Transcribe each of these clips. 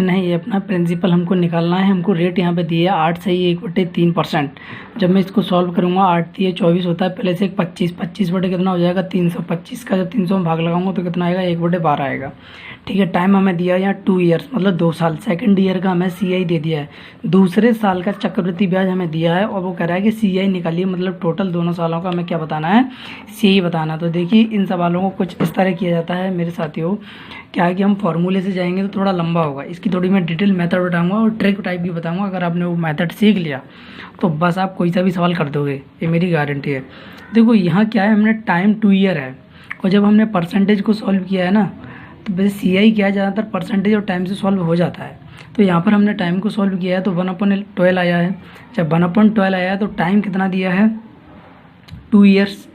नहीं, ये अपना प्रिंसिपल हमको निकालना है। हमको रेट यहाँ पे दिया है 8 सही 1/3%। जब मैं इसको सॉल्व करूँगा 8 दिए 24 होता है, पहले से 25 बटे कितना हो जाएगा 300। 25 का जब 300 में भाग लगाऊंगा तो कितना आएगा 1/12 आएगा। ठीक है, टाइम हमें दिया है यहाँ 2 ईयर्स मतलब 2 साल। सेकंड ईयर का हमें CI दे दिया है, दूसरे साल का चक्रवृद्धि ब्याज हमें दिया है और वो कह रहा है कि CI निकालिए, मतलब टोटल दोनों सालों का हमें क्या बताना है, CI बताना। तो देखिए इन सवालों को कुछ इस तरह किया जाता है मेरे साथियों। क्या है कि हम फॉर्मूले से जाएंगे तो थोड़ा लंबा होगा, इसकी थोड़ी मैं डिटेल मेथड बताऊंगा और ट्रिक टाइप भी बताऊंगा। अगर आपने वो मेथड सीख लिया तो बस आप कोई सा भी सवाल कर दोगे, ये मेरी गारंटी है। देखो यहाँ क्या है, हमने टाइम 2 ईयर है और जब हमने परसेंटेज को सॉल्व किया है ना, तो वैसे CI क्या है ज़्यादातर परसेंटेज और टाइम से सॉल्व हो जाता है। तो यहाँ पर हमने टाइम को सॉल्व किया है तो 1/12 आया है। जब 1/12 आया है तो टाइम कितना दिया है 2 ईयर्स।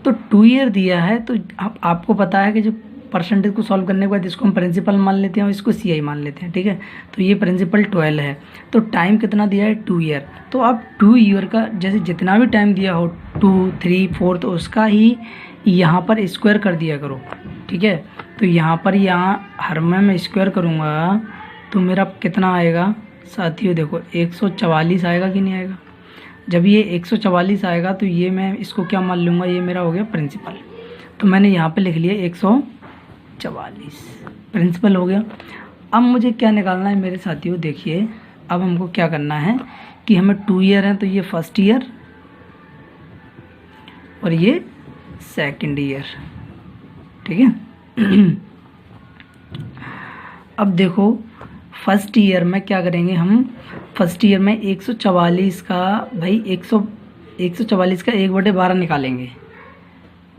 तो 2 ईयर दिया है तो आपको पता है कि जो परसेंटेज को सॉल्व करने के बाद इसको हम प्रिंसिपल मान लेते हैं और इसको CI मान लेते हैं। ठीक है, तो ये प्रिंसिपल 12 है तो टाइम कितना दिया है 2 ईयर। तो आप 2 ईयर का जैसे जितना भी टाइम दिया हो 2, 3, 4 तो उसका ही यहाँ पर स्क्वायर कर दिया करो। ठीक है, तो यहाँ पर हर में मैं स्क्वायर करूँगा तो मेरा कितना आएगा साथियों, देखो 144 आएगा कि नहीं आएगा। जब ये 144 आएगा तो ये मैं इसको क्या मान लूँगा, ये मेरा हो गया प्रिंसिपल। तो मैंने यहाँ पे लिख लिया 144 प्रिंसिपल हो गया। अब मुझे क्या निकालना है मेरे साथियों, देखिए अब हमको क्या करना है कि हमें 2 ईयर है तो ये फर्स्ट ईयर और ये सेकंड ईयर। ठीक है अब देखो फर्स्ट ईयर में क्या करेंगे हम, फर्स्ट ईयर में 144 का भाई 144 का 1/12 निकालेंगे।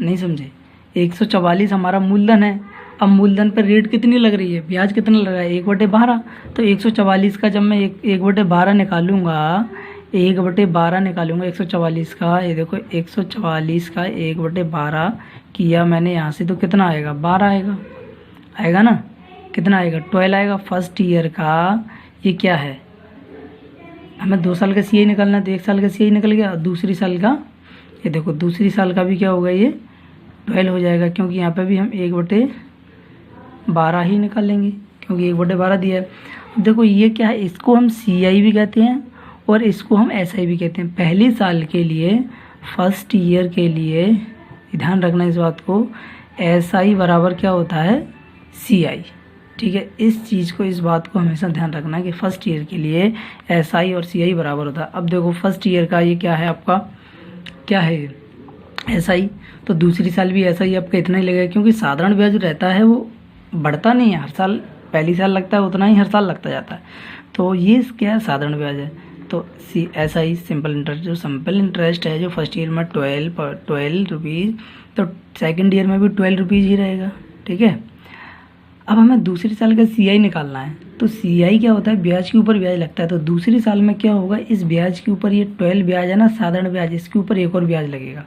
नहीं समझे, 144 हमारा मूलधन है। अब मूलधन पर रेट कितनी लग रही है, ब्याज कितना लग रहा है 1/12। तो 144 का जब मैं 1/12 निकालूंगा 1/12 निकालूंगा 144 का, ये देखो 144 का 1/12 किया मैंने यहाँ से तो कितना आएगा 12 आएगा ना, कितना आएगा 12 आएगा। फर्स्ट ईयर का ये क्या है, हमें 2 साल का CI निकालना है तो 1 साल का CI निकल गया। दूसरी साल का ये देखो दूसरी साल का भी क्या होगा ये 12 हो जाएगा, क्योंकि यहाँ पे भी हम 1/12 ही निकालेंगे क्योंकि 1/12 दिया है। अब देखो ये क्या है, इसको हम CI भी कहते हैं और इसको हम SI भी कहते हैं। पहले साल के लिए फर्स्ट ईयर के लिए ध्यान रखना इस बात को, SI बराबर क्या होता है CI। ठीक है, इस चीज़ को इस बात को हमेशा ध्यान रखना है कि फर्स्ट ईयर के लिए SI और CI बराबर होता है। अब देखो फर्स्ट ईयर का ये क्या है आपका, क्या है SI, तो दूसरी साल भी SI आपका इतना ही लगेगा, क्योंकि साधारण ब्याज रहता है वो बढ़ता नहीं है हर साल, पहली साल लगता है उतना ही हर साल लगता जाता है। तो ये क्या है साधारण ब्याज है। तो SI सिंपल इंटरेस्ट, जो सिंपल इंटरेस्ट है जो फर्स्ट ईयर में 12 रुपीज़ तो सेकंड ईयर में भी 12 रुपीज़ ही रहेगा। ठीक है, अब हमें दूसरी साल का CI निकालना है। तो CI क्या होता है, ब्याज के ऊपर ब्याज लगता है। तो दूसरी साल में क्या होगा, इस ब्याज के ऊपर ये 12 ब्याज है ना साधारण ब्याज, इसके ऊपर एक और ब्याज लगेगा।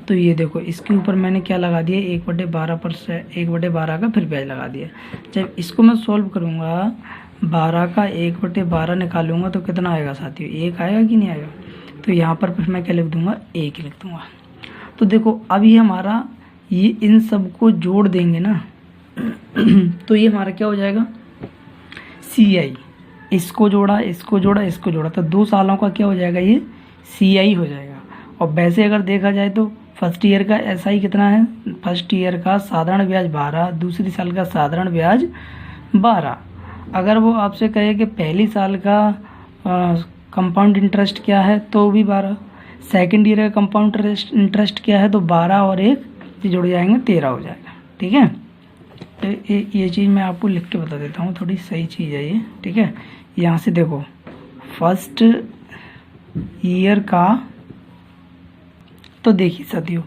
तो ये देखो इसके ऊपर मैंने क्या लगा दिया 1/12 का फिर ब्याज लगा दिया। जब इसको मैं सॉल्व करूँगा 12 का 1/12 निकालूंगा तो कितना आएगा साथियों 1 आएगा कि नहीं आएगा। तो यहाँ पर फिर मैं क्या लिख दूंगा 1 लिख दूंगा। तो देखो अब ये हमारा ये इन सब को जोड़ देंगे ना तो ये हमारा क्या हो जाएगा CI, इसको जोड़ा इसको जोड़ा इसको जोड़ा तो 2 सालों का क्या हो जाएगा ये CI हो जाएगा। और वैसे अगर देखा जाए तो फर्स्ट ईयर का SI कितना है, फर्स्ट ईयर का साधारण ब्याज 12, दूसरी साल का साधारण ब्याज 12। अगर वो आपसे कहे कि पहली साल का कंपाउंड इंटरेस्ट क्या है तो भी 12, सेकंड ईयर का कंपाउंड इंटरेस्ट क्या है तो 12 और 1 जुड़ जाएंगे 13 हो जाएगा। ठीक है, तो ये चीज़ मैं आपको लिख के बता देता हूँ, थोड़ी सही चीज़ है ये। ठीक है, यहाँ से देखो फर्स्ट ईयर का, तो देखिए साथियों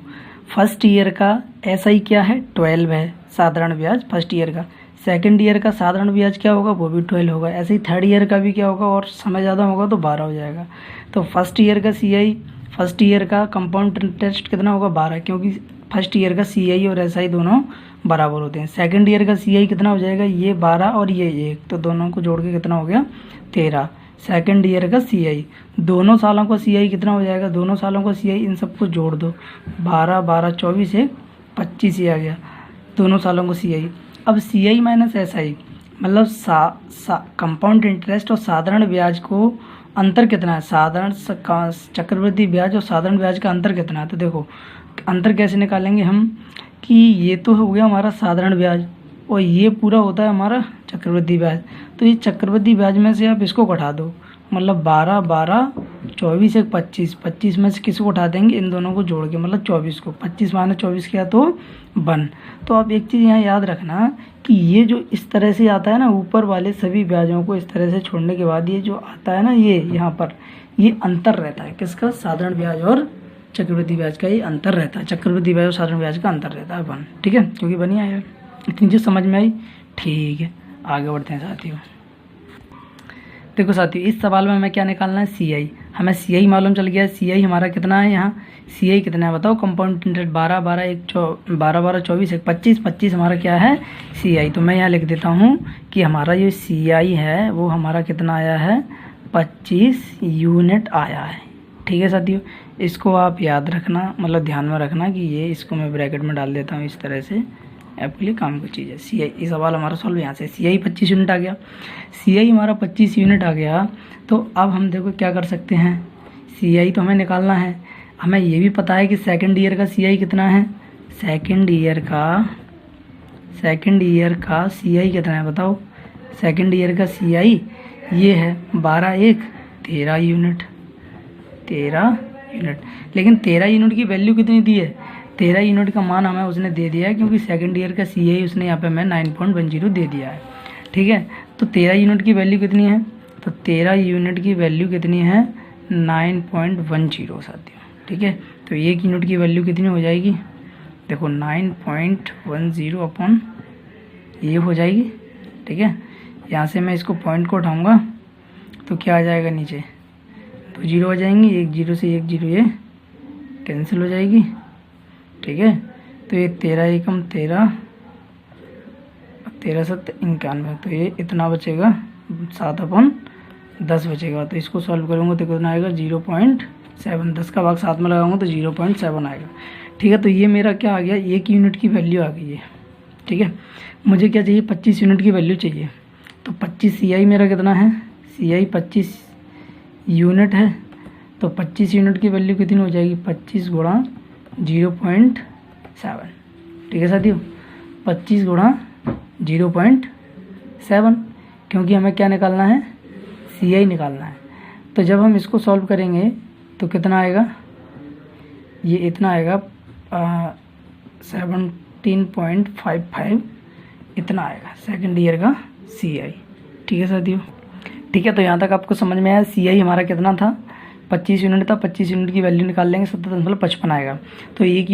फर्स्ट ईयर का SI क्या है 12 है साधारण ब्याज फर्स्ट ईयर का। सेकंड ईयर का साधारण ब्याज क्या होगा वो भी 12 होगा। ऐसे ही थर्ड ईयर का भी क्या होगा और समय ज़्यादा होगा तो 12 हो जाएगा। तो फर्स्ट ईयर का CI, फर्स्ट ईयर का कंपाउंड इंटरेस्ट कितना होगा 12, क्योंकि फर्स्ट ईयर का CI और SI दोनों बराबर होते हैं। सेकंड ईयर का CI कितना हो जाएगा ये 12 और ये 1, तो दोनों को जोड़ के कितना हो गया 13। सेकंड ईयर का CI, दोनों सालों का CI कितना हो जाएगा, दोनों सालों का CI इन सबको जोड़ दो 12 12 24 1 25 ही आ गया दोनों सालों को CI। अब CI माइनस SI, मतलब कंपाउंड इंटरेस्ट और साधारण ब्याज को अंतर कितना है, साधारण चक्रवृद्धि ब्याज और साधारण ब्याज का अंतर कितना है। तो देखो अंतर कैसे निकालेंगे हम कि ये तो हो गया हमारा साधारण ब्याज और ये पूरा होता है हमारा चक्रवृद्धि ब्याज। तो ये चक्रवृद्धि ब्याज में से आप इसको घटा दो, मतलब 12 12 24 एक 25, 25 में से किसको उठा देंगे, इन दोनों को जोड़ के, मतलब 24 को, 25 माइनस 24 किया तो 1। तो आप एक चीज़ यहाँ याद रखना कि ये जो इस तरह से आता है ना, ऊपर वाले सभी ब्याजों को इस तरह से छोड़ने के बाद ये जो आता है ना, ये यहाँ पर ये अंतर रहता है किसका, साधारण ब्याज और चक्रवृद्धि ब्याज का ये अंतर रहता है, चक्रवृद्धि ब्याज और साधारण ब्याज का अंतर रहता है 1। ठीक है, क्योंकि बनी आया इतनी चीज़ समझ में आई। ठीक है, आगे बढ़ते हैं साथियों। देखो साथियों, इस सवाल में हमें क्या निकालना है, CI। हमें CI मालूम चल गया है। CI हमारा कितना है, यहाँ CI कितना है बताओ, कंपाउंड इंटरेस्ट 12 12 1 12 12 24 1 25, 25 हमारा क्या है CI। तो मैं यहाँ लिख देता हूँ कि हमारा जो CI है वो हमारा कितना आया है, 25 यूनिट आया है। ठीक है साथियों, इसको आप याद रखना, मतलब ध्यान में रखना कि ये, इसको मैं ब्रैकेट में डाल देता हूँ इस तरह से, आपके लिए काम की चीज़ है। CI, ये सवाल हमारा सॉल्व यहाँ से, CI 25 यूनिट आ गया। CI हमारा 25 यूनिट आ गया। तो अब हम देखो क्या कर सकते हैं, CI तो हमें निकालना है, हमें ये भी पता है कि सेकंड ईयर का CI कितना है, सेकंड ईयर का CI कितना है बताओ। सेकंड ईयर का CI ये है 12 1 13 यूनिट, 13 यूनिट। लेकिन 13 यूनिट की वैल्यू कितनी दी है, 13 यूनिट का मान हमें उसने दे दिया है, क्योंकि सेकंड ईयर का CI उसने यहाँ पे हमें 9.10 दे दिया है। ठीक है, तो 13 यूनिट की वैल्यू कितनी है, तो 13 यूनिट की वैल्यू कितनी है 9.10 साथियों। ठीक है, तो 1 यूनिट की वैल्यू कितनी हो जाएगी, देखो 9.10 अपॉन ये हो जाएगी। ठीक है, यहाँ से मैं इसको पॉइंट को उठाऊँगा तो क्या आ जाएगा, नीचे 2 जीरो हो जाएंगी, 1 जीरो से 1 जीरो ये कैंसिल हो जाएगी। ठीक है, तो ये 13 एकम 13, 13 7 91, तो ये इतना बचेगा 7/10 बचेगा। तो इसको सॉल्व करूँगा तो कितना आएगा 0.7, 10 का भाग 7 में लगाऊंगा तो 0.7 आएगा। ठीक है, तो ये मेरा क्या आ गया, 1 यूनिट की वैल्यू आ गई है। ठीक है, मुझे क्या चाहिए, 25 यूनिट की वैल्यू चाहिए। तो 25 CI मेरा कितना है, CI 25 यूनिट है, तो 25 यूनिट की वैल्यू कितनी हो जाएगी, 25 गुणा 0.7। ठीक है साथियों, 25 गुणा 0.7, क्योंकि हमें क्या निकालना है, CI निकालना है। तो जब हम इसको सॉल्व करेंगे तो कितना आएगा, ये इतना आएगा 17.55 इतना आएगा सेकंड ईयर का CI। ठीक है साथियों, ठीक है, तो यहाँ तक आपको समझ में आया। CI हमारा कितना था, 25 यूनिट था, 25 यूनिट की वैल्यू निकाल लेंगे 17.55 आएगा। तो एक